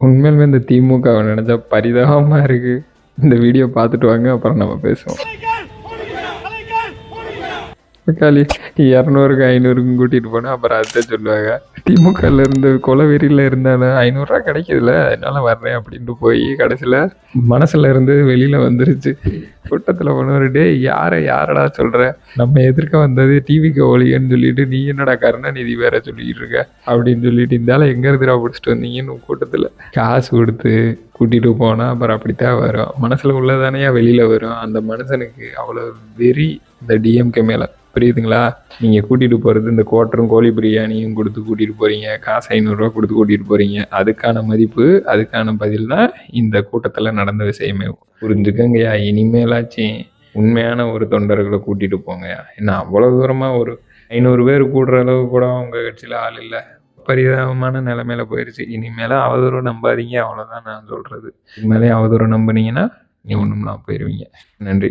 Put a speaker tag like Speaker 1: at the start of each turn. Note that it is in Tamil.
Speaker 1: உண்மையிலுமே இந்த திமுகவை நினைச்சா பரிதாபமா இருக்கு. இந்த வீடியோ பார்த்துட்டு வாங்க, அப்புறம் நம்ம பேசுவோம். தக்காளி 200க்கு 500க்கும் கூட்டிட்டு போனா அப்புறம் அதை சொல்லுவாங்க. திமுகல இருந்து கொலவெறியில இருந்தாலும் 500 ரூபா கிடைக்குதுல்ல, அதனால வர்றேன் அப்படின்ட்டு போய் கடைசியில மனசுல இருந்து வெளியில வந்துருச்சு. கூட்டத்துல போனவர், டே யாரடா சொல்ற, நம்ம எதிர்க்க வந்தது டிவிக்கு ஒளியன்னு சொல்லிட்டு நீ என்னடா கருணாநிதி வேற சொல்லிட்டு இருக்க அப்படின்னு சொல்லிட்டு, இருந்தாலும் எங்க இருந்துடா பிடிச்சிட்டு வந்தீங்கன்னு கூட்டத்துல காசு கொடுத்து கூட்டிட்டு போனா அப்புறம் அப்படித்தான் வரும். மனசுல உள்ளதானே வெளியில வரும். அந்த மனுஷனுக்கு அவ்வளவு வெறி இந்த டிஎம்கே மேல, புரியுதுங்களா? நீங்க கூட்டிட்டு போறது இந்த கோட்டரும் கோழி பிரியாணியும் கொடுத்து கூட்டிட்டு போறீங்க, காசு 500 ரூபா கொடுத்து கூட்டிட்டு போறீங்க. அதுக்கான மதிப்பு, அதுக்கான பதில் தான் இந்த கூட்டத்துல நடந்த விஷயமே. புரிஞ்சுக்கங்கய்யா, இனிமேலாச்சும் உண்மையான ஒரு தொண்டர்களை கூட்டிட்டு போங்கய்யா. என்ன அவ்வளவு தூரமா ஒரு 500 பேர் கூடுற அளவு கூட உங்க கட்சியில ஆள் இல்லை. பரிதாபமான நிலைமையில போயிருச்சு. இனிமேல அவதூறு நம்பாதீங்க, அவ்வளவுதான் நான் சொல்றது. இனிமேலே அவதூறு நம்புனீங்கன்னா நீ ஒண்ணும்னா போயிருவீங்க. நன்றி.